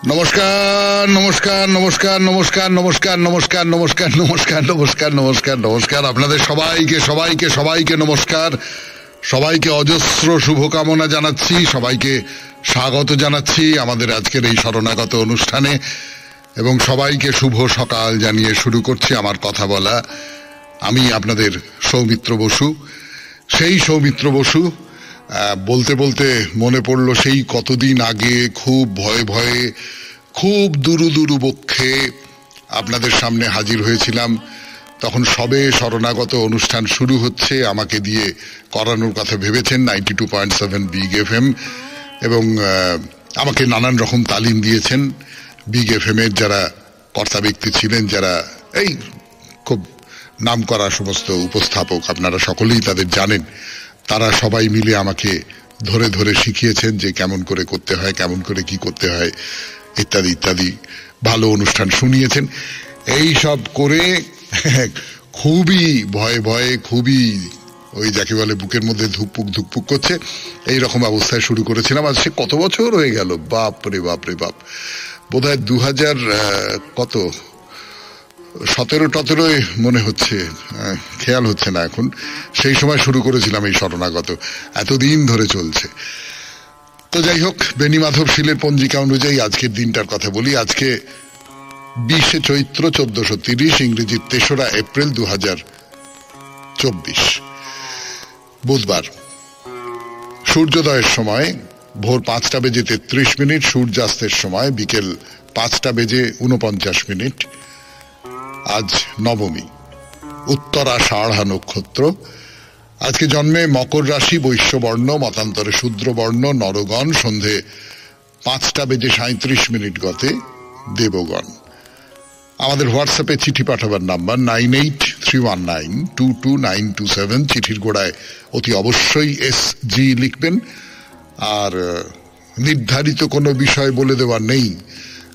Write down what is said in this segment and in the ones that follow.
নমস্কার নমস্কার নমস্কার নমস্কার নমস্কার নমস্কার নমস্কার নমস্কার নমস্কার নমস্কার নমস্কার আপনাদের সবাইকে সবাইকে সবাইকে নমস্কার, সবাইকে অজস্র শুভকামনা জানাচ্ছি, সবাইকে স্বাগত জানাচ্ছি আমাদের আজকের এই শরণাগত অনুষ্ঠানে এবং সবাইকে শুভ সকাল জানিয়ে শুরু করছি আমার কথা বলা। আমি আপনাদের সৌমিত্র বসু, সেই সৌমিত্র বসু। বলতে বলতে মনে পড়ল সেই কতদিন আগে খুব ভয়ে ভয়ে, খুব দুরু দুরু বক্ষে আপনাদের সামনে হাজির হয়েছিলাম। তখন সবে শরণাগত অনুষ্ঠান শুরু হচ্ছে, আমাকে দিয়ে করানোর কথা ভেবেছেন 92.7 বিগ এফএম এবং আমাকে নানান রকম তালিম দিয়েছেন বিগ এফএম এর যারা কর্তা ব্যক্তি ছিলেন, যারা এই খুব নামকরা সমস্ত উপস্থাপক, আপনারা সকলেই তাদের জানেন। তারা সবাই মিলে আমাকে ধরে ধরে শিখিয়েছেন যে কেমন করে করতে হয়, কেমন করে কি করতে হয়, ইত্যাদি ইত্যাদি। ভালো অনুষ্ঠান শুনিয়েছেন। এই সব করে খুবই ভয়ে ভয়ে, খুবই ওই যাকে বলে বুকের মধ্যে ধুকপুক ধুকপুক করছে, এই রকম অবস্থায় শুরু করেছিলাম। আজ সে কত বছর হয়ে গেল, বাপ রে বাপ রে বাপ, বোধহয় 2000 কত 17-18 মনে হচ্ছে, খেয়াল হচ্ছে না এখন। সেই সময় শুরু করেছিলাম এই শরণাগত, এতদিন ধরে চলছে। তো যাই হোক, বেণী মাধব শীলের পঞ্জিকা অনুযায়ী আজকের দিনটার কথা বলি। আজকে 20 চৈত্র 1430, ইংরেজির 3রা এপ্রিল 2024, বুধবার। সূর্যোদয়ের সময় ভোর 5:33, সূর্যাস্তের সময় বিকেল 5:49। আজ নবমী, উত্তরাষাঢ় নক্ষত্র। আজকে জন্মে মকর রাশি, বৈশ্যবর্ণ, মতান্তরে শূদ্রবর্ণ নরগণ। সন্ধে 5:37 গতে দেবগণ। আমাদের হোয়াটসঅ্যাপে চিঠি পাঠাবার নাম্বার 9831922927। চিঠির গোড়ায় অতি অবশ্যই SG লিখবেন। আর নির্ধারিত কোনো বিষয় বলে দেওয়ার নেই,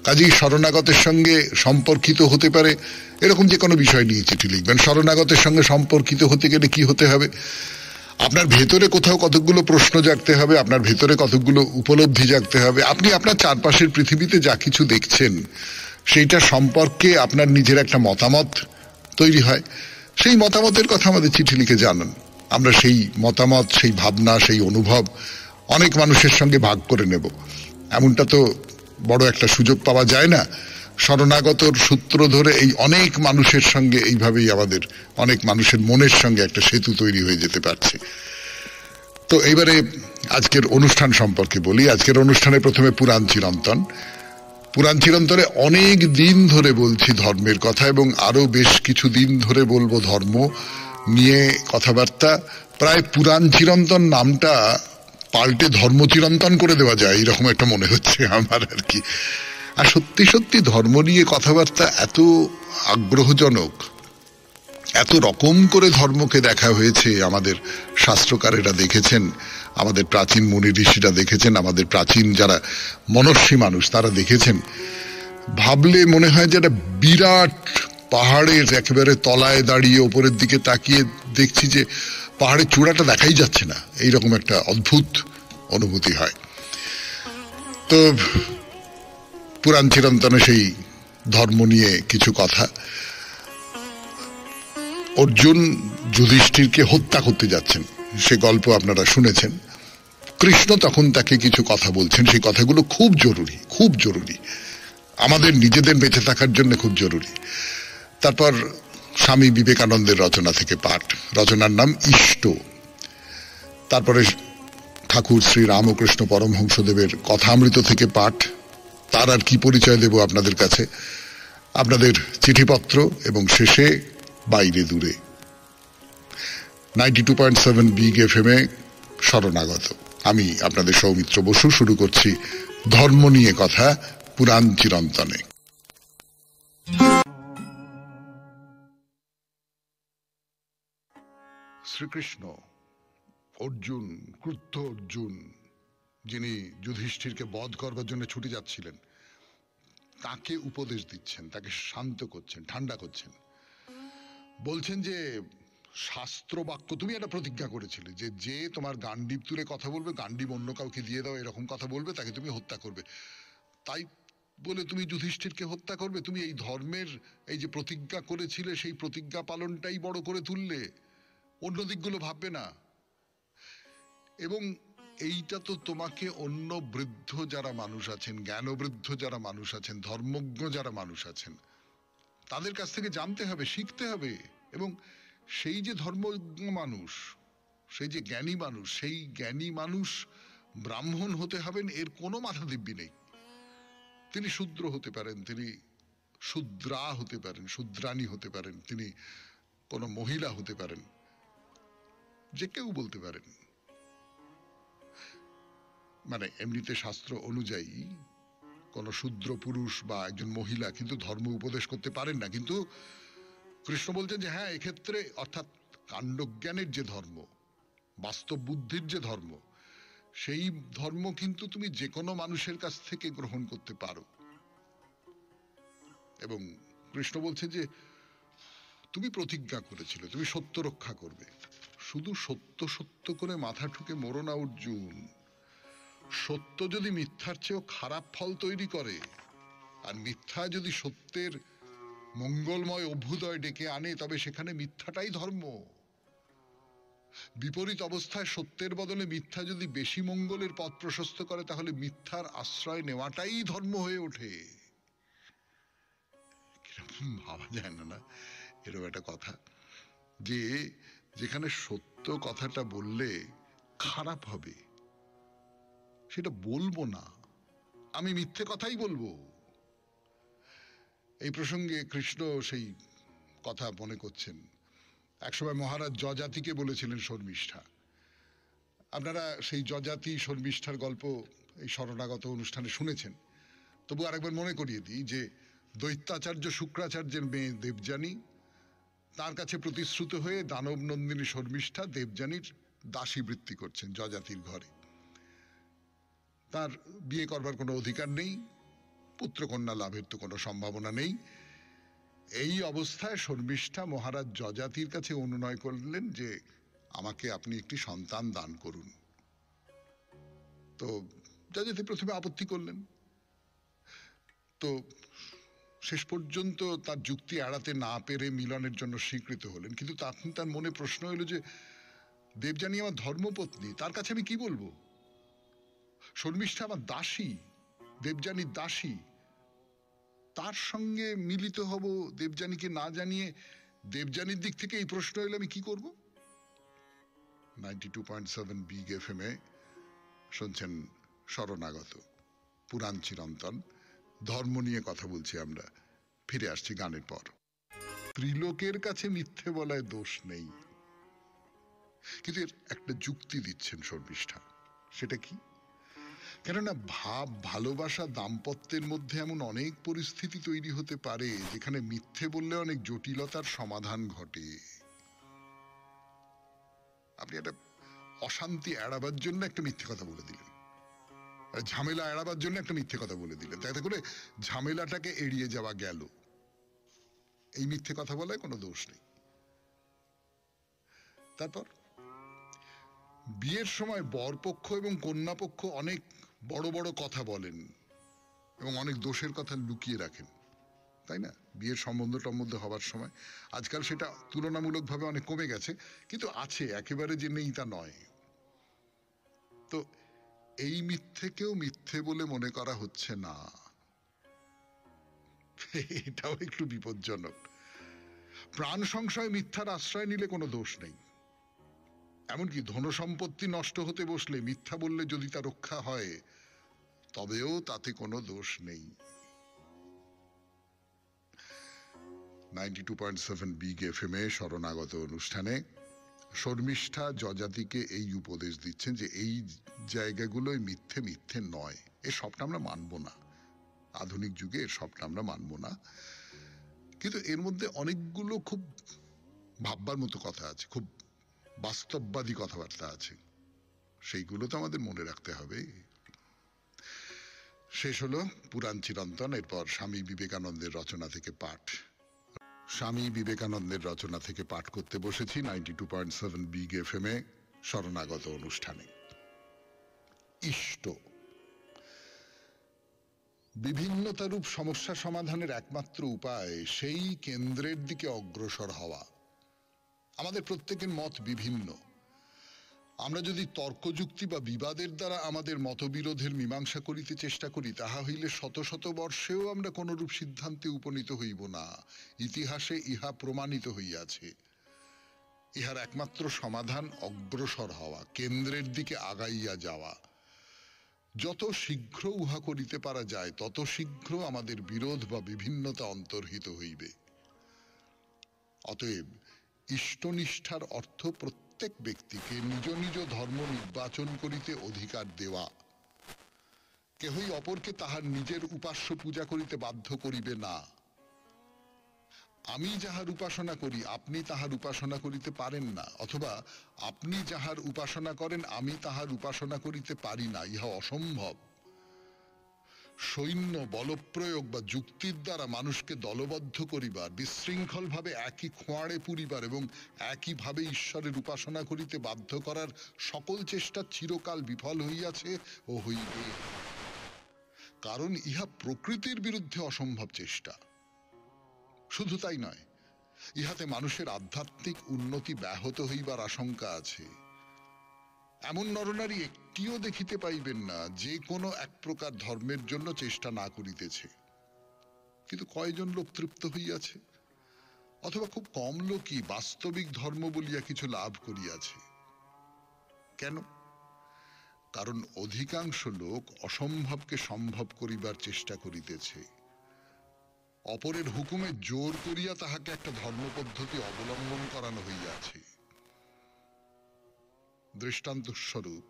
কাজেই শরণাগতের সঙ্গে সম্পর্কিত হতে পারে এরকম যে কোনো বিষয় নিয়ে চিঠি লিখবেন। শরণাগতের সঙ্গে সম্পর্কিত হতে গেলে কি হতে হবে? আপনার ভেতরে কোথাও কতকগুলো প্রশ্ন জাগতে হবে, আপনার ভেতরে কতকগুলো উপলব্ধি জাগতে হবে। আপনি আপনার চারপাশের পৃথিবীতে যা কিছু দেখছেন সেইটা সম্পর্কে আপনার নিজের একটা মতামত তৈরি হয়। সেই মতামতের কথা আমাদের চিঠি লিখে জানান। আমরা সেই মতামত, সেই ভাবনা, সেই অনুভব অনেক মানুষের সঙ্গে ভাগ করে নেব। এমনটা তো বড় একটা সুযোগ পাওয়া যায় না। শরণাগতর সূত্র ধরে এই অনেক মানুষের সঙ্গে এইভাবেই আমাদের অনেক মানুষের মনের সঙ্গে একটা সেতু তৈরি হয়ে যেতে পারছে। তো এইবারে আজকের অনুষ্ঠান সম্পর্কে বলি। আজকের অনুষ্ঠানে প্রথমে পুরাণ চিরন্তন। পুরাণ চিরন্তনে অনেক দিন ধরে বলছি ধর্মের কথা এবং আরো বেশ কিছু দিন ধরে বলবো ধর্ম নিয়ে কথাবার্তা। প্রায় পুরাণ চিরন্তন নামটা পাল্টে ধর্ম চিরন্তন করে দেওয়া যায় এরকম একটা মনে হচ্ছে আমার আর কি। আর সত্যি সত্যি ধর্ম নিয়ে কথাবার্তা এত আগ্রহজনক, এত রকম করে ধর্মকে দেখা হয়েছে। আমাদের শাস্ত্রকারেরা দেখেছেন, আমাদের প্রাচীন মুনি ঋষিরা দেখেছেন, আমাদের প্রাচীন যারা মনস্বী মানুষ তারা দেখেছেন। ভাবলে মনে হয় যে একটা বিরাট পাহাড়ের একেবারে তলায় দাঁড়িয়ে ওপরের দিকে তাকিয়ে দেখছি যে পাহাড়ের চূড়াটা দেখাই যাচ্ছে না, এইরকম একটা অদ্ভুত অনুভূতি হয়। তো পুরাণ চিরন্তনে সেই ধর্ম নিয়ে কিছু কথা। অর্জুন যুধিষ্ঠিরকে হত্যা করতে যাচ্ছেন, সে গল্প আপনারা শুনেছেন। কৃষ্ণ তখন তাকে কিছু কথা বলছেন, সেই কথাগুলো খুব জরুরি, খুব জরুরি, আমাদের নিজেদের বেঁচে থাকার জন্য খুব জরুরি। তারপর স্বামী বিবেকানন্দের রচনা থেকে পাঠ, রচনার নাম ইষ্ট। তারপরে ঠাকুর শ্রী রামকৃষ্ণ পরমহংসদেবের কথামৃত থেকে পাঠ। তার আর কি পরিচয় দেব আপনাদের কাছে, আপনাদের চিঠিপত্র এবং শেষে বাইরে দূরে। 92.7 বিগ এফএম এ শরণাগত। আমি আপনাদের সৌমিত্র বসু। শুরু করছি ধর্ম নিয়ে কথা পুরাণ চিরন্তনে। শ্রীকৃষ্ণ, অর্জুন, ক্রুদ্ধ অর্জুন, যিনি যুধিষ্ঠিরকে বধ করবার জন্য ছুটে যাচ্ছিলেন, তাকে উপদেশ দিচ্ছেন, তাকে শান্ত করছেন, ঠান্ডা করছেন। বলছেন যে শাস্ত্র বাক্য, তুমি একটা প্রতিজ্ঞা করেছিলে যে যে তোমার গান্ডীব তুলে কথা বলবে, গান্ডীব অন্য কাউকে দিয়ে দাও এরকম কথা বলবে, তাকে তুমি হত্যা করবে। তাই বলে তুমি যুধিষ্ঠিরকে হত্যা করবে? তুমি এই ধর্মের এই যে প্রতিজ্ঞা করেছিলে সেই প্রতিজ্ঞা পালনটাই বড় করে তুললে, অন্য দিকগুলো ভাববে না। এবং এইটা তো তোমাকে অন্য বৃদ্ধ যারা মানুষ আছেন, জ্ঞানবৃদ্ধ যারা মানুষ আছেন, ধর্মজ্ঞ যারা মানুষ আছেন, তাদের কাছ থেকে জানতে হবে, শিখতে হবে। এবং সেই যে ধর্মজ্ঞ মানুষ, সেই যে জ্ঞানী মানুষ, সেই জ্ঞানী মানুষ ব্রাহ্মণ হতে হবেন এর কোনো মাথা দিব্যি নেই। তিনি শূদ্র হতে পারেন, তিনি শূদ্রা হতে পারেন, শূদ্রাণী হতে পারেন, তিনি কোনো মহিলা হতে পারেন, যে কেউ বলতে পারেন। মানে এমনিতে শাস্ত্র অনুযায়ী কোন শূদ্র পুরুষ বা একজন মহিলা কিন্তু ধর্ম উপদেশ করতে পারেন না। কিন্তু কৃষ্ণ বলছেন যে হ্যাঁ, এক্ষেত্রে অর্থাৎ কাণ্ডজ্ঞানের যে ধর্ম, বাস্তব বুদ্ধির যে ধর্ম, সেই ধর্ম কিন্তু তুমি যে কোনো মানুষের কাছ থেকে গ্রহণ করতে পারো। এবং কৃষ্ণ বলছে যে তুমি প্রতিজ্ঞা করেছিলে তুমি সত্য রক্ষা করবে, শুধু সত্য সত্য করে মাথা ঠুকে মরো না অর্জুন। সত্য যদি মিথ্যার চেয়েও খারাপ ফল তৈরি করে, আর মিথ্যা যদি সত্যের মঙ্গলময় অভ্যুদয় ডেকে আনে, তবে সেখানে মিথ্যাটাই ধর্ম। বিপরীত অবস্থায় সত্যের বদলে মিথ্যা যদি বেশি মঙ্গলের পথ প্রশস্ত করে, তাহলে মিথ্যার আশ্রয় নেওয়াটাই ধর্ম হয়ে ওঠে। ভাবা যায় না, না এরকম একটা কথা, যে যেখানে সত্য কথাটা বললে খারাপ হবে সেটা বলবো না, আমি মিথ্যে কথাই বলবো। এই প্রসঙ্গে কৃষ্ণ সেই কথা মনে করছেন, একসময় মহারাজ যজাতিকে বলেছিলেন শর্মিষ্ঠা। আপনারা সেই যজাতি শর্মিষ্ঠার গল্প এই শরণাগত অনুষ্ঠানে শুনেছেন, তবু আরেকবার মনে করিয়ে দিই যে দৈত্যাচার্য শুক্রাচার্যের মেয়ে দেবযানী, তার কাছে প্রতিশ্রুত হয়ে দানব নন্দিনী শর্মিষ্ঠা দেবযানীর দাসী বৃত্তি করছেন যজাতির ঘরে। তার বিয়ে করবার কোনো অধিকার নেই, পুত্রকন্যা লাভের তো কোনো সম্ভাবনা নেই। এই অবস্থায় শর্মিষ্ঠা মহারাজ যজাতির কাছে অনুনয় করলেন যে আমাকে আপনি একটি সন্তান দান করুন। তো যজাতি প্রথমে আপত্তি করলেন, তো শেষ পর্যন্ত তার যুক্তি এড়াতে না পেরে মিলনের জন্য স্বীকৃত হলেন। কিন্তু তখন তার মনে প্রশ্ন হলো যে দেবযানী আমার ধর্মপত্নী, তার কাছে আমি কি বলবো? শর্মিষ্ঠা আমার দাসী, দেবযানীর দাসী, তার সঙ্গে মিলিত হব দেবযানীকে না জানিয়ে? দেবযানীর দিক থেকে এই প্রশ্ন এলে আমি কি করব? 92.7 বিগ FM এ শুনছেন শরণাগত, পুরাণ চিরন্তন, ধর্ম নিয়ে কথা বলছি আমরা। ফিরে আসছি গানের পর। ত্রিলোকের কাছে মিথ্যে বলায় দোষ নেই, কিন্তু এর একটা যুক্তি দিচ্ছেন শর্মিষ্ঠা। সেটা কি? কেননা ভাব, ভালোবাসা, দাম্পত্যের মধ্যে এমন অনেক পরিস্থিতি তৈরি হতে পারে যেখানে মিথ্যে বললে অনেক জটিলতার সমাধান ঘটে। আপনি একটা অশান্তি এড়াবার জন্য একটা মিথ্যে কথা বলে দিলেন, ঝামেলা এড়াবার জন্য একটা মিথ্যে কথা বলে দিলেন, তাতে করে ঝামেলাটাকে এড়িয়ে যাওয়া গেল। এই মিথ্যে কথা বলায় কোনো দোষ নেই। তারপর বিয়ের সময় বরপক্ষ এবং কন্যাপক্ষ অনেক বড় বড় কথা বলেন এবং অনেক দোষের কথা লুকিয়ে রাখেন, তাই না? বিয়ের সম্বন্ধ টম্বন্ধ হবার সময় আজকাল সেটা তুলনামূলকভাবে অনেক কমে গেছে, কিন্তু আছে, একেবারে যে নেই তা নয়। তো এই মিথ্যেকেও মিথ্যে বলে মনে করা হচ্ছে না, এটাও একটু বিপজ্জনক। প্রাণ সংশয় মিথ্যার আশ্রয় নিলে কোনো দোষ নেই, এমনকি ধনসম্পত্তি নষ্ট হতে বসলে মিথ্যা বললে যদি তা রক্ষা হয়, তবেও তাতে কোনো দোষ নেই। 92.7 বিগ FM এ শরণাগত অনুষ্ঠানে শর্মিষ্ঠা যজাতিকে এই উপদেশ দিচ্ছেন যে এই জায়গাগুলোয় মিথ্যে মিথ্যে নয়, এর সবটা আমরা মানব না, আধুনিক যুগে এর সবটা আমরা মানব না, কিন্তু এর মধ্যে অনেকগুলো খুব ভাববার মতো কথা আছে, খুব বাস্তববাদী কথাবার্তা আছে, সেইগুলো তো আমাদের মনে রাখতে হবে। শেষ হলো পুরাণ চিরন্তন, এরপর স্বামী বিবেকানন্দের রচনা থেকে পাঠ। স্বামী বিবেকানন্দের রচনা থেকে পাঠ করতে বসেছি 92.7 বিগ FM এ শরণাগত অনুষ্ঠানে। ইষ্ট, বিভিন্নতারূপ সমস্যা সমাধানের একমাত্র উপায় সেই কেন্দ্রের দিকে অগ্রসর হওয়া। আমাদের প্রত্যেকের মত বিভিন্ন। আমরা যদি তর্কযুক্তি বা বিবাদের দ্বারা আমাদের মতবিরোধের মীমাংসা করিতে চেষ্টা করি, তাহা হইলে শত শত বর্ষেও আমরা কোনরূপ সিদ্ধান্তে উপনীত হইব না। ইতিহাসে ইহা প্রমাণিত হইয়াছে। ইহার একমাত্র সমাধান অগ্রসর হওয়া, কেন্দ্রের দিকে আগাইয়া যাওয়া। যত শীঘ্র উহা করিতে পারা যায়, তত শীঘ্র আমাদের বিরোধ বা বিভিন্নতা অন্তর্হিত হইবে। অতএব ইষ্টনিষ্ঠার অর্থ প্রত্যেক ব্যক্তিকে নিজ নিজ ধর্ম নির্বাচন করিতে অধিকার দেওয়া। কেহই অপরকে তাহার নিজের উপাস্য পূজা করিতে বাধ্য করিবে না। আমি যাহার উপাসনা করি আপনি তাহার উপাসনা করিতে পারেন না, অথবা আপনি যাহার উপাসনা করেন আমি তাহার উপাসনা করিতে পারি না, ইহা অসম্ভব। সৈন্য বলপ্রয়োগ বা যুক্তির দ্বারা মানুষকে দলবদ্ধ করিবার, বিশৃঙ্খলভাবে একই খোঁয়াড়ে পুরিবার এবং একইভাবে ঈশ্বরের উপাসনা করিতে বাধ্য করার সকল চেষ্টা চিরকাল বিফল হইয়াছে ও হইবে। কারণ ইহা প্রকৃতির বিরুদ্ধে অসম্ভব চেষ্টা। শুধু তাই নয়, ইহাতে মানুষের আধ্যাত্মিক উন্নতি ব্যাহত হইবার আশঙ্কা আছে। এমন নরনারী একটিও দেখিতে পাইবেন না যে কোনো এক প্রকার ধর্মের জন্য চেষ্টা না করিতেছে। কিন্তু কয়জন লোক তৃপ্ত হইয়াছে, অথবা খুব কম লোকই বাস্তবিক ধর্ম বলিয়া কিছু লাভ করিয়াছে। কেন? কারণ অধিকাংশ লোক অসম্ভবকে সম্ভব করিবার চেষ্টা করিতেছে। অপরের হুকুমে জোর করিয়া তাহাকে একটা ধর্মপদ্ধতি অবলম্বন করানো হইয়াছে। দৃষ্টান্তস্বরূপ,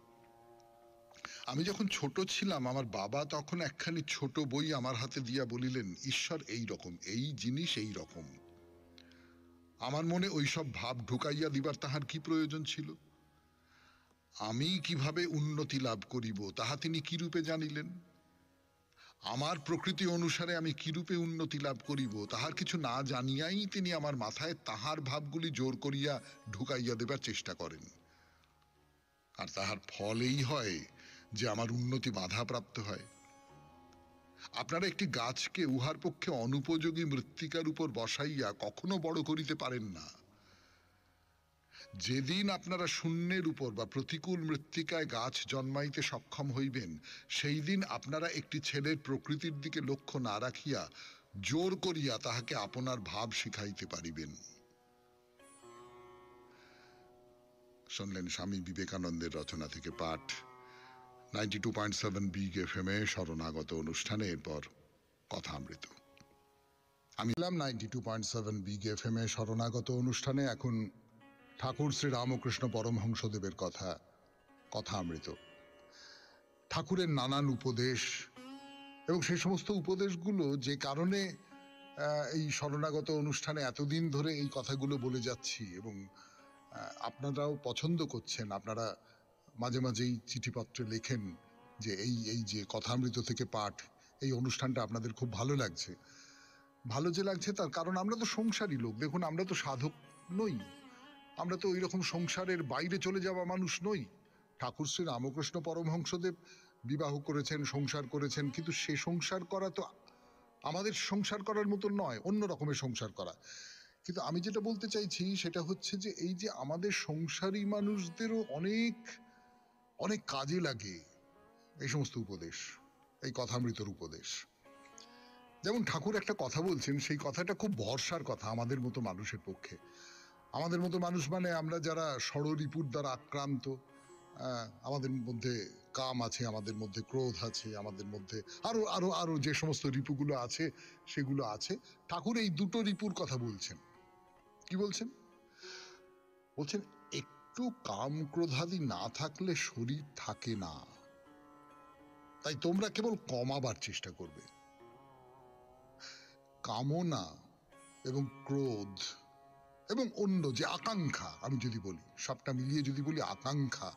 আমি যখন ছোট ছিলাম, আমার বাবা তখন একখানি ছোট বই আমার হাতে দিয়া বলিলেন, ঈশ্বর এই রকম, এই জিনিস এই রকম। আমার মনে ওইসব ভাব ঢুকাইয়া দিবার তাহার কি প্রয়োজন ছিল? আমি কিভাবে উন্নতি লাভ করিব তাহা তিনি কিরূপে জানিলেন? আমার প্রকৃতি অনুসারে আমি কিরূপে উন্নতি লাভ করিব তাহার কিছু না জানিয়াই তিনি আমার মাথায় তাহার ভাবগুলি জোর করিয়া ঢুকাইয়া দেবার চেষ্টা করেন। আর তাহার ফল এই হয় যে আমার উন্নতি বাধাপ্রাপ্ত হয়। আপনারা একটি গাছকে উহার পক্ষে অনুপযোগী মৃত্তিকার উপর বসাইয়া কখনো বড় করিতে পারেন না। যেদিন আপনারা শূন্যের উপর বা প্রতিকূল মৃত্তিকায় গাছ জন্মাইতে সক্ষম হইবেন, সেই দিন আপনারা একটি ছেলের প্রকৃতির দিকে লক্ষ্য না রাখিয়া জোর করিয়া তাহাকে আপনার ভাব শিখাইতে পারিবেন। শুনলেন স্বামী বিবেকানন্দের রচনা থেকে পাঠ, 92.7 বিগ এফএম-এ শরণাগত অনুষ্ঠানে। এরপর কথামৃত। আমি এলাম 92.7 বিগ এফএম-এ শরণাগত অনুষ্ঠানে। এখন ঠাকুর শ্রী রামকৃষ্ণ পরমহংসদেবের কথামৃত। ঠাকুরের নানান উপদেশ এবং সেই সমস্ত উপদেশগুলো যে কারণে এই শরণাগত অনুষ্ঠানে এতদিন ধরে এই কথাগুলো বলে যাচ্ছি এবং আপনারাও পছন্দ করছেন। আপনারা মাঝে মাঝেই চিঠিপত্রে লেখেন যে এই যে কথামৃত থেকে পাঠ, এই অনুষ্ঠানটা আপনাদের খুব ভালো লাগছে। ভালো যে লাগছে তার কারণ আমরা তো সংসারী লোক। দেখুন, আমরা তো সাধক নই, আমরা তো ওই রকম সংসারের বাইরে চলে যাওয়া মানুষ নই। ঠাকুর শ্রী রামকৃষ্ণ পরমহংসদেব বিবাহ করেছেন, সংসার করেছেন, কিন্তু সে সংসার করা তো আমাদের সংসার করার মতো নয়, অন্য রকমের সংসার করা। কিন্তু আমি যেটা বলতে চাইছি সেটা হচ্ছে যে এই যে আমাদের সংসারী মানুষদেরও অনেক অনেক কাজে লাগে এই সমস্ত উপদেশ, এই কথামৃতর উপদেশ। যেমন ঠাকুর একটা কথা বলছেন, সেই কথাটা খুব ভরসার কথা আমাদের মতো মানুষের পক্ষে। আমাদের মতো মানুষ মানে আমরা যারা ষড়রিপুর দ্বারা আক্রান্ত, আমাদের মধ্যে কাম আছে, আমাদের মধ্যে ক্রোধ আছে, আমাদের মধ্যে আরো আরো আরো যে সমস্ত রিপুগুলো আছে সেগুলো আছে। ঠাকুর এই দুটো রিপুর কথা বলছেন। কি বলছেন? বলছেন একটু কাম ক্রোধাদি না থাকলে শরীর থাকে না, তাই তোমরা কেবল কমাবার চেষ্টা করবে। কামনা এবং ক্রোধ এবং অন্য যে আকাঙ্ক্ষা, আমি যদি বলি সবটা মিলিয়ে যদি বলি আকাঙ্ক্ষা,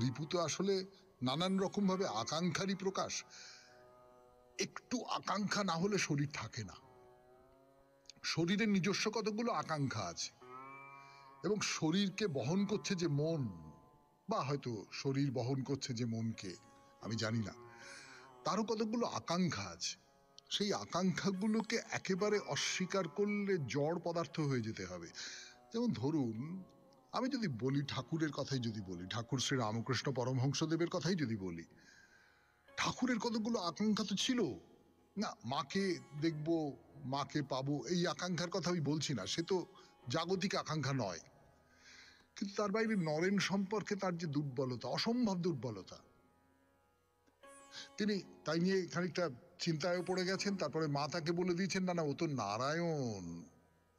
রিপু তো আসলে নানান রকম ভাবে আকাঙ্ক্ষারই প্রকাশ। একটু আকাঙ্ক্ষা না হলে শরীর থাকে না। শরীরের নিজস্ব কতগুলো আকাঙ্ক্ষা আছে এবং শরীরকে বহন করছে যে মন, বা হয়তো শরীর বহন করছে যে মনকে, আমি জানি না, তারও কতগুলো আকাঙ্ক্ষা আছে। সেই আকাঙ্ক্ষাগুলোকে একেবারে অস্বীকার করলে জড় পদার্থ হয়ে যেতে হবে। যেমন ধরুন, আমি যদি বলি ঠাকুরের কথাই যদি বলি, ঠাকুর শ্রী রামকৃষ্ণ পরমহংসদেবের কথাই যদি বলি, ঠাকুরের কতগুলো আকাঙ্ক্ষা তো ছিল না। মাকে দেখব, মাকে পাবো, এই আকাঙ্ক্ষার কথা আমি বলছি না, সে তো জাগতিক আকাঙ্ক্ষা নয়। কিন্তু তার বাইরে নরেন সম্পর্কে তার যে দুর্বলতা, অসম্ভব দুর্বলতা, তিনি তাই নিয়ে খানিকটা চিন্তায় পড়ে গেছেন। তারপরে মা তাকে বলে দিয়েছেন, না না, ও তো নারায়ণ,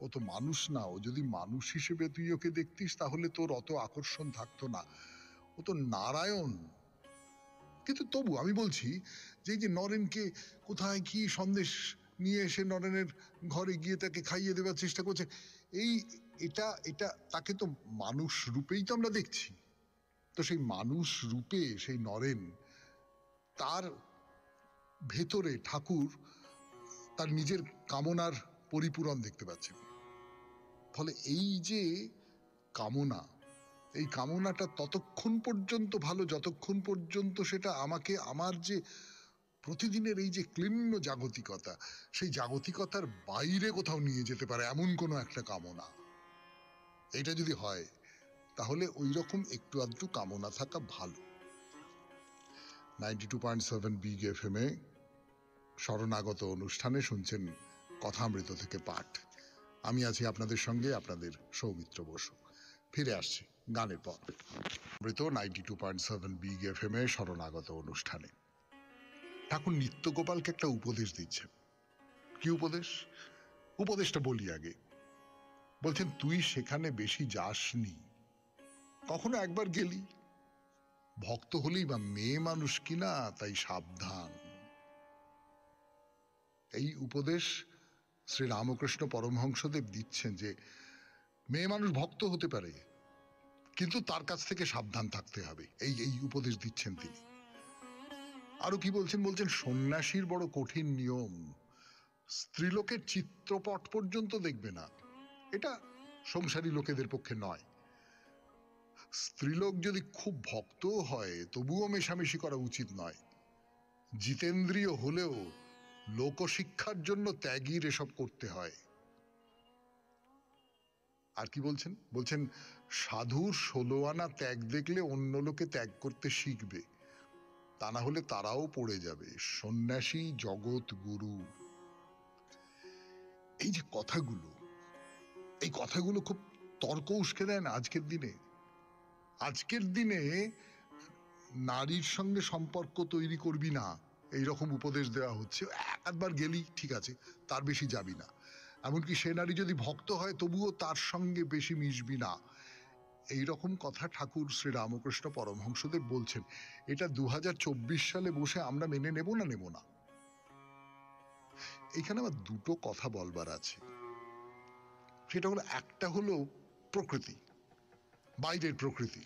ও তো মানুষ না, ও যদি মানুষ হিসেবে তুই ওকে দেখতিস তাহলে তোর অত আকর্ষণ থাকতো না, ও তো নারায়ণ। কিন্তু তবু আমি বলছি যে যে নরেনকে কোথায় কি সন্দেশ নিয়ে এসে নরেনের ঘরে গিয়ে তাকে খাইয়ে দেওয়ার চেষ্টা করছে, এটা এটা তাকে তো মানুষ রূপেই তো আমরা দেখছি। তো সেই মানুষ রূপে সেই নরেন, তার ভেতরে ঠাকুর তার নিজের কামনার পরিপূরণ দেখতে পাচ্ছেন। ফলে এই যে কামনা, এই কামনাটা ততক্ষণ পর্যন্ত ভালো যতক্ষণ পর্যন্ত সেটা আমাকে আমার যে প্রতিদিনের এই যে ক্লিন্ন জাগতিকতা, সেই জাগতিকতার বাইরে কোথাও নিয়ে যেতে পারে এমন কোনো একটা কামনা। এটা যদি হয় তাহলে ওই রকম একটু আধটু কামনা থাকা ভালো। 92.7 বিগ FM এ শরণাগত অনুষ্ঠানে শুনছেন কথামৃত থেকে পাঠ। আমি আছি আপনাদের সঙ্গে, আপনাদের সৌমিত্র বসু। ফিরে আসছি গানের পর। অমৃত 92.7 বিগ FM এ শরণাগত অনুষ্ঠানে ঠাকুর নিত্যগোপালকে একটা উপদেশ দিচ্ছেন। কি উপদেশ? উপদেশটা বলি আগে। বলছেন, তুই সেখানে বেশি যাসনি, কখনো একবার গেলি, ভক্ত হলেই বা মেয়ে মানুষ কিনা, তাই সাবধান। এই উপদেশ শ্রী রামকৃষ্ণ পরমহংসদেব দিচ্ছেন যে মেয়ে মানুষ ভক্ত হতে পারে, কিন্তু তার কাছ থেকে সাবধান থাকতে হবে, এই এই উপদেশ দিচ্ছেন তিনি। আরো কি বলছেন? বলছেন সন্ন্যাসীর বড় কঠিন নিয়ম, স্ত্রীলোকের চিত্রপট পর্যন্ত দেখবে না। এটা সংসারী লোকেদের পক্ষে নয়। স্ত্রীলোক যদি খুব ভক্ত হয় তবুও মেশামেশি করা উচিত নয়। জিতেন্দ্রীয় হলেও লোকশিক্ষার জন্য ত্যাগীর এসব করতে হয়। আর কি বলছেন? বলছেন সাধুর 16 আনা ত্যাগ দেখলে অন্য লোকে ত্যাগ করতে শিখবে, তা না হলে তারাও পড়ে যাবে। সন্ন্যাসী জগৎ গুরু। এই যে কথাগুলো, এই কথাগুলো খুব তর্ক উস্কে দেয় না আজকের দিনে? আজকের দিনে নারীর সঙ্গে সম্পর্ক তৈরি করবি না, এইরকম উপদেশ দেওয়া হচ্ছে। একবার গেলি ঠিক আছে, তার বেশি যাবি না। এমনকি সে নারী যদি ভক্ত হয় তবুও তার সঙ্গে বেশি মিশবি না, এইরকম কথা ঠাকুর শ্রী রামকৃষ্ণ পরমহংসদেব বলছেন। এটা 2024 সালে বসে আমরা মেনে নেব না নেব না? এখানে আমার দুটো কথা বলবার আছে। সেটা হলো, একটা হলো প্রকৃতি, বাইরের প্রকৃতি।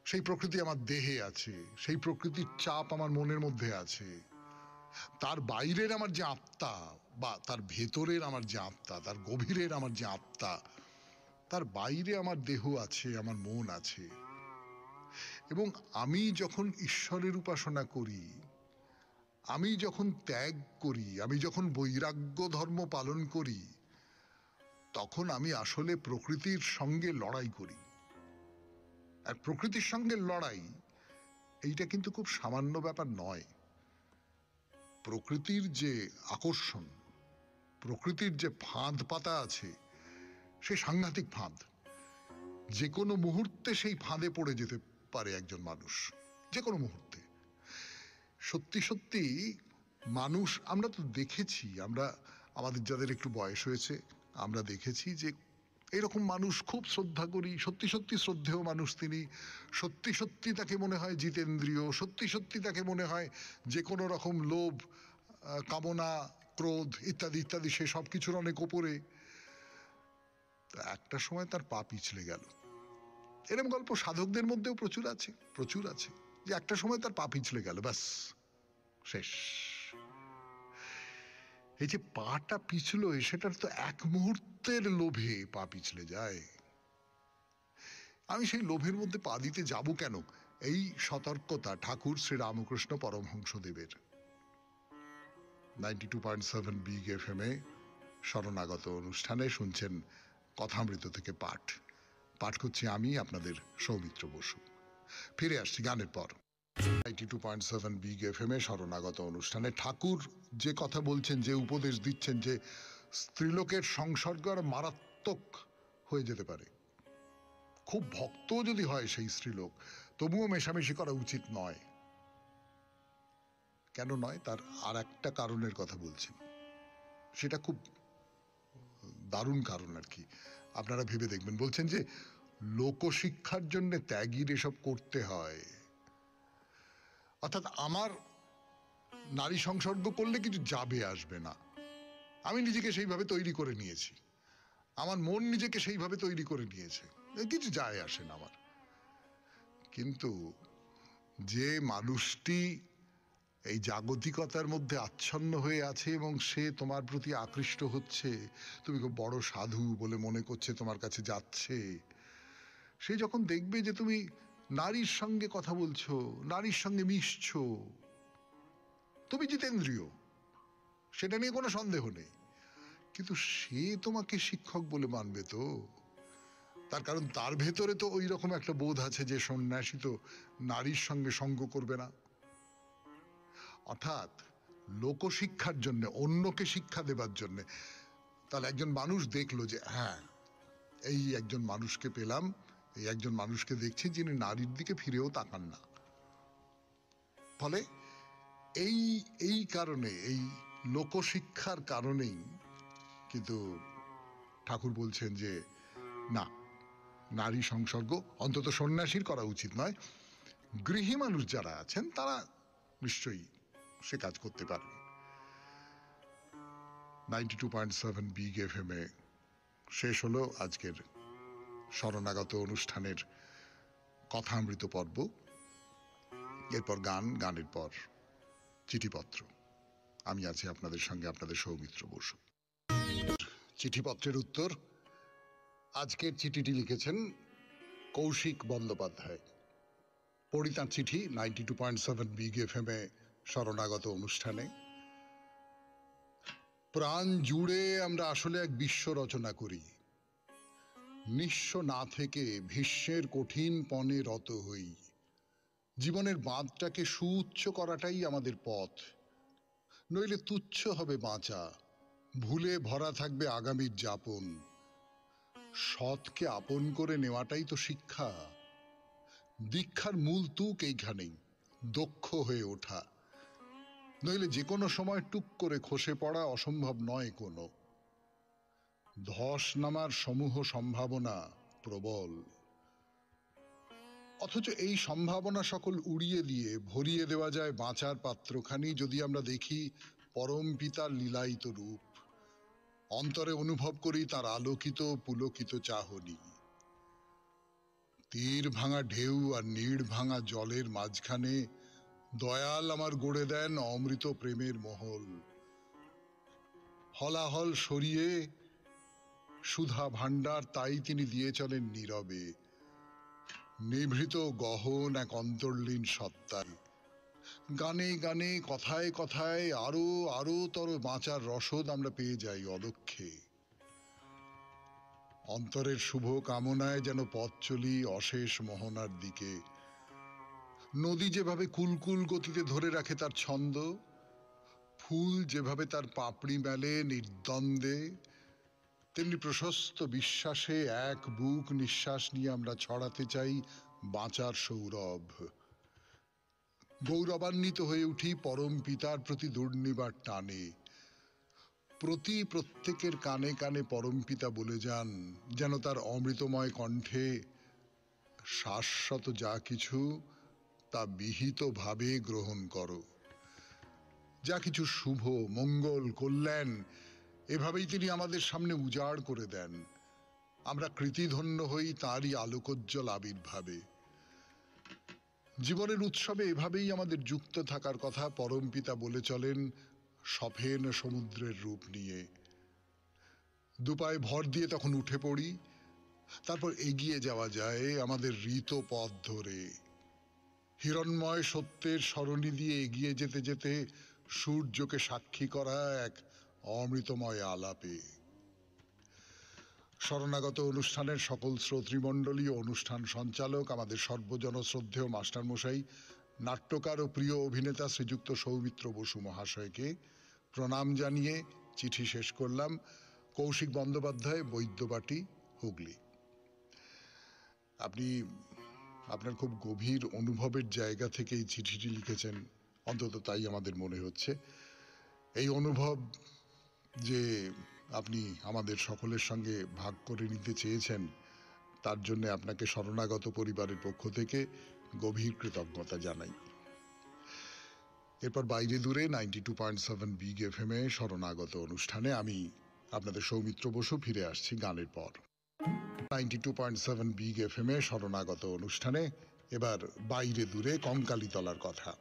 সেই প্রকৃতি আমার দেহে আছে, সেই প্রকৃতির চাপ আমার মনের মধ্যে আছে। তার বাইরের আমার যে আত্মা, বা তার ভেতরের আমার যে আত্মা, তার গভীরের আমার যে আত্মা, তার বাইরে আমার দেহ আছে, আমার মন আছে। এবং আমি যখন ঈশ্বরের উপাসনা করি, আমি যখন ত্যাগ করি, আমি যখন বৈরাগ্য ধর্ম পালন করি, তখন আমি আসলে প্রকৃতির সঙ্গে লড়াই করি। আর প্রকৃতির সঙ্গে লড়াই, এইটা কিন্তু খুব সামান্য ব্যাপার নয়। প্রকৃতির যে আকর্ষণ, প্রকৃতির যে ফাঁদ পাতা আছে, সে সাংঘাতিক ফাঁদ। যে কোনো মুহূর্তে সেই ফাঁদে পড়ে যেতে পারে একজন মানুষ, যে কোনো মুহূর্তে। সত্যি সত্যি মানুষ, আমরা তো দেখেছি, আমরা আমাদের যাদের একটু বয়স হয়েছে, আমরা দেখেছি যে এরকম মানুষ খুব শ্রদ্ধা করি, সত্যি সত্যি শ্রদ্ধেয় মানুষ তিনি। সত্যি সত্যি তাকে মনে হয় জিতেন্দ্রীয়, সত্যি সত্যি তাকে মনে হয় যে কোনো রকম লোভ, কামনা, ক্রোধ ইত্যাদি ইত্যাদি সে সব কিছুর অনেক ওপরে। একটা সময় তার পা পিছলে গেল। এরকম গল্প সাধকদের মধ্যেও প্রচুর আছে, প্রচুর আছে, যে একটা সময় তার পা পিছলে গেল, ব্যাস শেষ। এই যে পাটা পিছলো, সেটার তো এক মুহূর্তের লোভে পা পিছলে যায়। আমি সেই লোভের মধ্যে পা দিতে যাব কেন? এই সতর্কতা ঠাকুর শ্রী রামকৃষ্ণ পরমহংসদেবের। 92.7 বিগ এফএম এ শরণাগত অনুষ্ঠানে শুনছেন কথামৃত থেকে পাঠ করছি আমি আপনাদের সৌমিত্র বসু। ফিরে আসছি গানের পর। 92.7 বিগ এফএম এ শরণাগত অনুষ্ঠানে ঠাকুর যে কথা বলছেন, যে উপদেশ দিচ্ছেন, যে স্ত্রীলোকের সংসর্গ আর মারাত্মক হয়ে যেতে পারে, খুব ভক্ত যদি হয় সেই স্ত্রীলোক, তবুও মেশামেশি করা উচিত নয়। কেন নয়, তার আর একটা কারণের কথা বলছেন, সেটা খুব দারুণ কারণ আর কি, আপনারা ভেবে দেখবেন। বলছেন যে লোকশিক্ষার জন্য ত্যাগীর এসব করতে হয়, অর্থাৎ আমার নারী সংসর্গ করলে কিছু যাবে আসবে না, আমি নিজেকে সেইভাবে তৈরি করে নিয়েছি, আমার মন নিজেকে সেইভাবে তৈরি করে নিয়েছে, কিছু যায় আসে না আমার। কিন্তু যে মানুষটি এই জাগতিকতার মধ্যে আচ্ছন্ন হয়ে আছে এবং সে তোমার প্রতি আকৃষ্ট হচ্ছে, তুমি খুব বড় সাধু বলে মনে করছে, তোমার কাছে যাচ্ছে, সে যখন দেখবে যে তুমি নারীর সঙ্গে কথা বলছো, নারীর সঙ্গে মিশছো, তুমি জিতেন্দ্রীয়, সেটা নিয়ে কোনো সন্দেহ নেই, কিন্তু সে তোমাকে শিক্ষক বলে মানবে তো? তার কারণ তার ভেতরে তো ওই রকম একটা বোধ আছে যে সন্ন্যাসী তো নারীর সঙ্গে সঙ্গ করবে না। অর্থাৎ লোকশিক্ষার জন্য, অন্যকে শিক্ষা দেবার জন্য, তাহলে একজন মানুষ দেখলো যে হ্যাঁ, এই একজন মানুষকে পেলাম, এই একজন মানুষকে দেখছি যিনি নারীর দিকে ফিরেও তাকান না। ফলে এই কারণে, এই লোকশিক্ষার কারণেই কিন্তু ঠাকুর বলছেন যে না, নারী সংসর্গ অন্তত সন্ন্যাসীর করা উচিত নয়। গৃহী মানুষ যারা আছেন তারা নিশ্চয়ই সে কাজ করতে পারবে। 92.7 বিগ এফএম এ শেষ হলো আজকের শরণাগত অনুষ্ঠানের কথামৃত পর্ব। এরপর গানের পর চিঠিপত্র। আমি আছি আপনাদের সঙ্গে, আপনাদের সৌমিত্র বসু। চিঠিপত্রের উত্তর। আজকের চিঠিটি লিখেছেন কৌশিক বন্দ্যোপাধ্যায়। পড়ি তাঁর চিঠি 92.7 বিগ এফএম এ শরণাগত অনুষ্ঠানে। প্রাণ জুড়ে আমরা আসলে এক বিশ্ব রচনা করি, নিঃস্ব না থেকে ভীষ্মের কঠিন পণে রত হই। জীবনের বাঁধটাকে সুউচ্চ করাটাই আমাদের পথ, নইলে তুচ্ছ হবে বাঁচা, ভুলে ভরা থাকবে আগামীর যাপন। সৎকে আপন করে নেওয়াটাই তো শিক্ষা। দীক্ষার মূল তুক এইখানেই, দক্ষ হয়ে ওঠা, নইলে যে কোনো সময় টুক করে খসে পড়া অসম্ভব নয় কোনো। ধস নামার সমূহ সম্ভাবনা প্রবল, অথচ এই সম্ভাবনা সকল উড়িয়ে দিয়ে ভরিয়ে দেওয়া যায় বাঁচার পাত্রখানি যদি আমরা দেখি পরম পিতার লীলায়িত রূপ, অন্তরে অনুভব করি তার আলোকিত পুলকিত চাহনি। তীর ভাঙা ঢেউ আর নীড় ভাঙা জলের মাঝখানে দয়াল আমার গড়ে দেন অমৃত প্রেমের মহল। হলাহল সরিয়ে সুধা ভাণ্ডার তাই তিনি দিয়ে চলেন নীরবে, নিভৃত গহন এক অন্তর্লীন সত্তায়। গানে গানে কথায় কথায় আরো আরো তর বাঁচার রসদ আমরা পেয়ে যাই অলক্ষ্যে। অন্তরের শুভ কামনায় যেন পথ চলি অশেষ মোহনার দিকে। নদী যেভাবে কুলকুল গতিতে ধরে রাখে তার ছন্দ, ফুল যেভাবে তার পাপড়ি মেলে নির্দ্বন্দ্বে, তেমনি প্রশস্ত বিশ্বাসে এক বুক নিঃশ্বাস নিয়ে আমরা ছড়াতে চাই বাঁচার সৌরভ। গৌরবান্বিত হয়ে উঠি পরম পিতার প্রতি দুর্নিবার টানে। প্রত্যেকের কানে কানে পরম পিতা বলে যান, যেন তার অমৃতময় কণ্ঠে, শাশ্বত যা কিছু তা বিহিত ভাবে গ্রহণ করো। যা কিছু শুভ, মঙ্গল, কল্যাণ এভাবেই তিনি আমাদের সামনে উজাড় করে দেন। আমরা কৃতিধন্য হই তাঁরই আলোকোজ্জ্বল আবির্ভাবে। জীবনের উৎসবে এভাবেই আমাদের যুক্ত থাকার কথা পরম পিতা বলে চলেন সফেন সমুদ্রের রূপ নিয়ে। দুপায়ে ভর দিয়ে তখন উঠে পড়ি, তারপর এগিয়ে যাওয়া যায় আমাদের ঋত পথ ধরে। হিরণ্ময় সত্যের সরণি দিয়ে এগিয়ে যেতে যেতে সূর্যকে সাক্ষী করা এক অমৃতময় আলাপে। শরণাগত অনুষ্ঠানের সকল শ্রোতৃমণ্ডলী ও অনুষ্ঠান সঞ্চালক, আমাদের সর্বজন শ্রদ্ধেয় মাস্টারমশাই, নাট্যকার ও প্রিয় অভিনেতা শ্রীযুক্ত সৌমিত্র বসু মহাশয়কে প্রণাম জানিয়ে চিঠি শেষ করলাম। কৌশিক বন্দ্যোপাধ্যায়, বৈদ্যবাটি, হুগলি। আপনি আপনার খুব গভীর অনুভবের জায়গা থেকে এই চিঠিটি লিখেছেন, অন্তত তাই আমাদের মনে হচ্ছে। এই অনুভব যে আপনি আমাদের সকলের সঙ্গে ভাগ করে নিতে চেয়েছেন, তার জন্য আপনাকে শরণাগত পরিবারের পক্ষ থেকে গভীর কৃতজ্ঞতা জানাই। এরপর বাইরে দূরে 92.7 বিগ FM এ শরণাগত অনুষ্ঠানে আমি আপনাদের সৌমিত্র বসু ফিরে আসছি গানের পর। 92.7 বিগ FM এ শরণাগত অনুষ্ঠানে এবার বাইরে দূরে কঙ্কালীতলার কথা।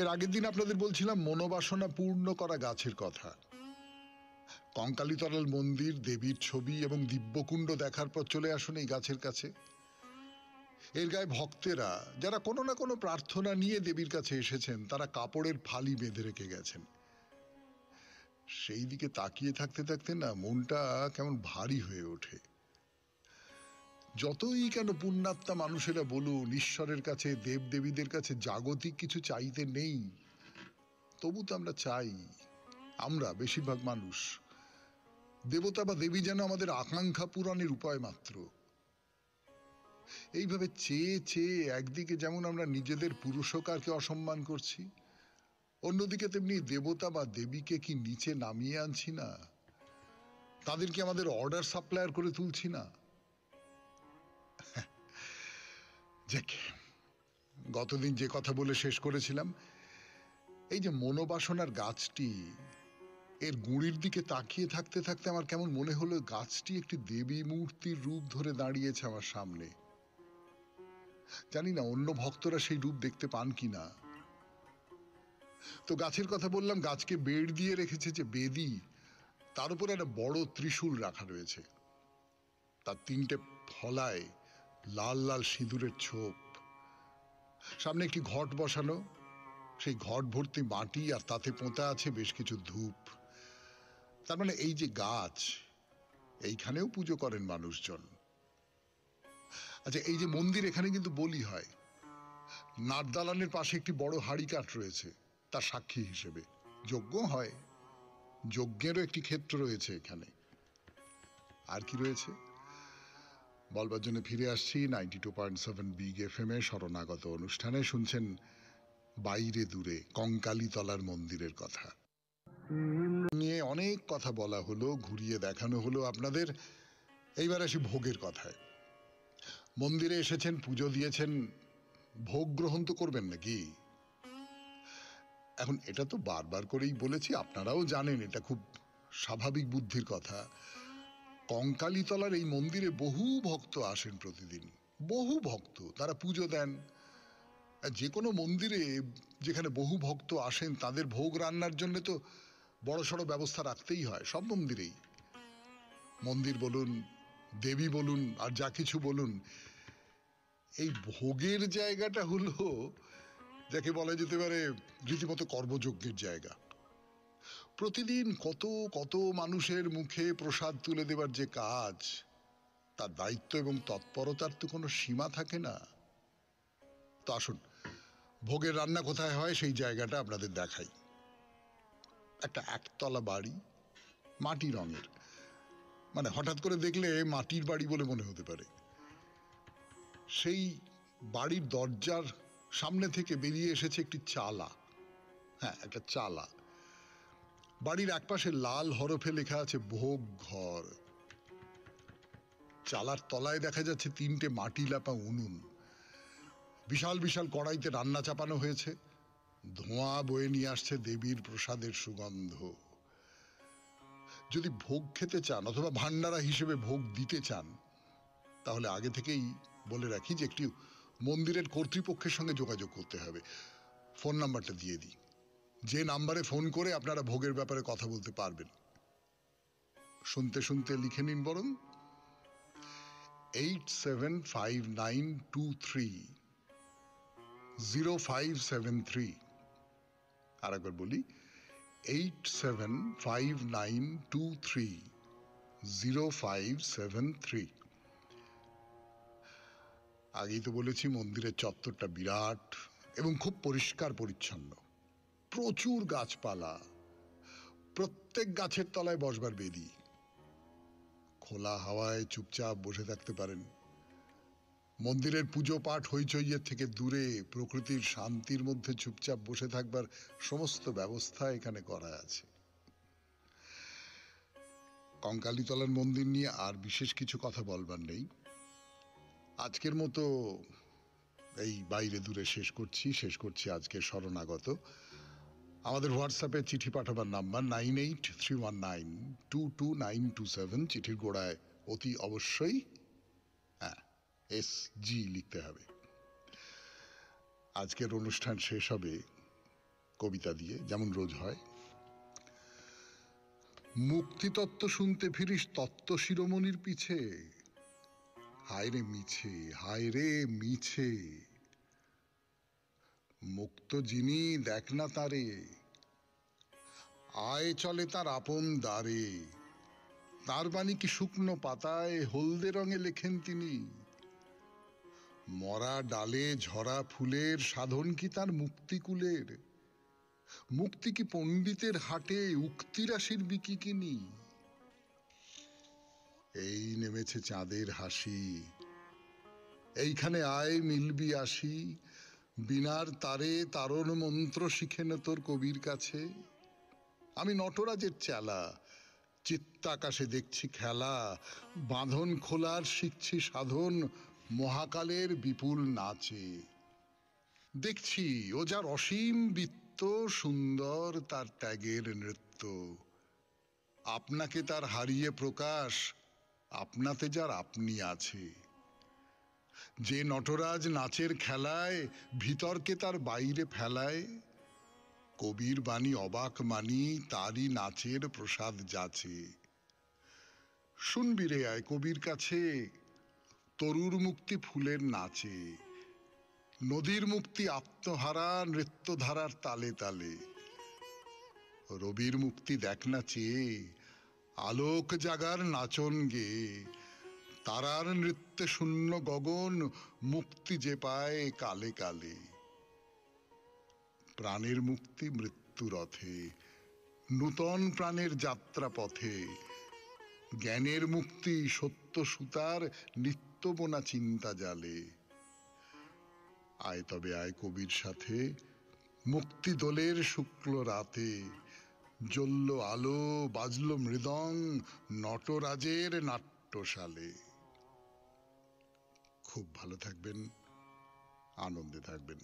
এর আগের দিন আপনাদের বলছিলাম মনোবাসনা পূর্ণ করা গাছের কথা। কঙ্কালীতলার মন্দির, দেবীর ছবি এবং দিব্যকুণ্ড দেখার পর চলে আসুন এই গাছের কাছে। এর গায়ে ভক্তেরা যারা কোনো না কোনো প্রার্থনা নিয়ে দেবীর কাছে এসেছেন, তারা কাপড়ের ফালি বেঁধে রেখে গেছেন। সেই দিকে তাকিয়ে থাকতে থাকতে না মনটা কেমন ভারী হয়ে ওঠে। যতই কেন পুণ্যাত্মা মানুষেরা বলুন ঈশ্বরের কাছে, দেব দেবীদের কাছে জাগতিক কিছু চাইতে নেই, তবু তো আমরা চাই। আমরা বেশিরভাগ মানুষ দেবতা বা দেবী যেন আমাদের আকাঙ্ক্ষা পূরণের উপায় মাত্র। এইভাবে চেয়ে চেয়ে একদিকে যেমন আমরা নিজেদের পুরুষকারকে অসম্মান করছি, অন্যদিকে তেমনি দেবতা বা দেবীকে কি নিচে নামিয়ে আনছি না, তাদেরকে আমাদের অর্ডার সাপ্লায়ার করে তুলছি না। যাক, গতদিন যে কথা বলে শেষ করেছিলাম, এই যে মনোবাসনার গাছটি, এর গুঁড়ির দিকে তাকিয়ে থাকতে থাকতে আমার কেমন মনে হলো গাছটি একটি দেবী মূর্তির রূপ ধরে দাঁড়িয়েছে আমার সামনে। জানি না অন্য ভক্তরা সেই রূপ দেখতে পান কিনা। তো গাছের কথা বললাম, গাছকে বেড় দিয়ে রেখেছে যে বেদি, তার উপরে একটা বড় ত্রিশূল রাখা রয়েছে। তার 3টে ফলায় লাল লাল সিঁদুরের ছোপ। সামনে একটি ঘট বসানো, সেই ঘট ভর্তি মাটি, আর তাতে পোঁতা আছে বেশ কিছু ধূপ। তার মানে এই যে গাছ, এইখানেও পুজো করেন মানুষজন। আচ্ছা, এই যে মন্দির, এখানে কিন্তু বলি হয়। নাটদালানের পাশে একটি বড় হাড়ি কাঠ রয়েছে তার সাক্ষী হিসেবে। যজ্ঞ হয়, যজ্ঞেরও একটি ক্ষেত্র রয়েছে এখানে। আর কি রয়েছে বলবার জন্য ফিরে আসছি 92.7 বিগ FM এ শরণাগত অনুষ্ঠানে। শুনছেন বাইরে দূরে কঙ্কালীতলার মন্দিরের কথা নিয়ে অনেক কথা বলা হলো, ঘুরিয়ে দেখানো হলো আপনাদের। এইবার আসি ভোগের কথায়। মন্দিরে এসেছেন, পুজো দিয়েছেন, ভোগ গ্রহণ তো করবেন নাকি? এখন এটা তো বারবার করেই বলেছি, আপনারাও জানেন, এটা খুব স্বাভাবিক বুদ্ধির কথা। কঙ্কালীতলার এই মন্দিরে বহু ভক্ত আসেন প্রতিদিন, বহু ভক্ত, তারা পুজো দেন। যে কোনো মন্দিরে যেখানে বহু ভক্ত আসেন, তাদের ভোগ রান্নার জন্য তো বড়সড় ব্যবস্থা রাখতেই হয়, সব মন্দিরেই। মন্দির বলুন, দেবী বলুন, আর যা কিছু বলুন, এই ভোগের জায়গাটা হলো যাকে বলা যেতে পারে রীতিমতো কর্মযজ্ঞের জায়গা। প্রতিদিন কত কত মানুষের মুখে প্রসাদ তুলে দেবার যে কাজ, তার দায়িত্ব এবং তৎপরতার তো কোনো সীমা থাকে না। তো আসুন, ভোগের রান্না কোথায় হয় সেই জায়গাটা আপনাদের দেখাই। একটা একতলা বাড়ি, মাটি রঙের, মানে হঠাৎ করে দেখলে মাটির বাড়ি বলে মনে হতে পারে। সেই বাড়ির দরজার সামনে থেকে বেরিয়ে এসেছে একটি চালা। হ্যাঁ, একটা চালা। বাড়ির একপাশে লাল হরফে লেখা আছে ভোগ ঘর। চালার তলায় দেখা যাচ্ছে 3টে মাটি লাপা উনুন। বিশাল বিশাল কড়াইতে রান্না চাপানো হয়েছে, ধোঁয়া বয়ে নিয়ে আসছে দেবীর প্রসাদের সুগন্ধ। যদি ভোগ খেতে চান অথবা ভান্ডারা হিসেবে ভোগ দিতে চান, তাহলে আগে থেকেই বলে রাখি যে একটি মন্দিরের কর্তৃপক্ষের সঙ্গে যোগাযোগ করতে হবে। ফোন নাম্বারটা দিয়ে দিই, যে নাম্বারে ফোন করে আপনারা ভোগের ব্যাপারে কথা বলতে পারবেন। শুনতে শুনতে লিখে নিন বরং, 8759230573। আর একবার বলি, 8759230573। আগেই তো বলেছি মন্দিরের চত্বরটা বিরাট এবং খুব পরিষ্কার পরিচ্ছন্ন, প্রচুর গাছপালা, প্রত্যেক গাছের তলায় বসবার বেদি, খোলা হাওয়ায় চুপচাপ বসে থাকতে পারেন। মন্দিরের পুজো পাঠ হইচইয়ের থেকে দূরে প্রকৃতির শান্তির মধ্যে চুপচাপ বসে থাকবার সমস্ত ব্যবস্থা এখানে করা আছে। কঙ্কালীতলার মন্দির নিয়ে আর বিশেষ কিছু কথা বলবার নেই। আজকের মতো এই বাইরে দূরে শেষ করছি আজকে শরণাগত। আমাদের হোয়াটসঅ্যাপে চিঠি পাঠাবার নাম্বার 9831922927। চিঠির গোড়ায় অতি অবশ্যই SG লিখতে হবে। আজকের অনুষ্ঠান শেষ হবে কবিতা দিয়ে, যেমন রোজ হয়। মুক্তিতত্ত্ব শুনতে ফিরিস তত্ত্ব শিরোমণির পিছে, হায় রে মিছে, হায় রে মিছে। মুক্ত যিনি দেখ না তারে, আয় চলে তার আপন দ্বারে। তার বাণী কি শুকনো পাতায় হলদে রঙে লেখেন তিনি? মরা ডালে ঝরা ফুলের সাধন কি তার মুক্তিকুলের? মুক্তি কি পণ্ডিতের হাটে উক্তিরাশির বিকি কিনি? এই নেমেছে চাঁদের হাসি, এইখানে আয় মিলবি আসি। বিনার তারে তারণ মন্ত্র শিখে নে তোর কবির কাছে। আমি নটরাজের চেলা, চিত্তাকাশে দেখছি খেলা। বাঁধন খোলার শিখছি সাধন মহাকালের বিপুল নাচে। দেখছি ও যার অসীম বৃত্ত, সুন্দর তার ত্যাগের নৃত্য। আপনাকে তার হারিয়ে প্রকাশ, আপনাতে যার আপনি আছে। যে নটরাজ নাচের খেলায় ভিতরকে তার বাইরে ফেলায়, কবির বাণী অবাক মানি তারই নাচের প্রসাদ যাচে। শুনবি রে আয় কবির কাছে, তরুর মুক্তি ফুলের নাচে। নদীর মুক্তি আত্মহারা নৃত্যধারার তালে তালে। রবির মুক্তি দেখ না চেয়ে, আলোক জাগার নাচন গে। তারার নৃত্যে শূন্য গগন, মুক্তি যে পায় কালে কালে। প্রাণের মুক্তি মৃত্যু রথে, নূতন প্রাণের যাত্রা পথে। জ্ঞানের মুক্তি সত্য সুতার, নিত্য বোনা চিন্তা জালে। আয় তবে আয় কবির সাথে, মুক্তি দোলের শুক্ল রাতে। জ্বলল আলো, বাজল মৃদং, নটরাজের নাট্যশালে। খুব ভালো থাকবেন, আনন্দে থাকবেন।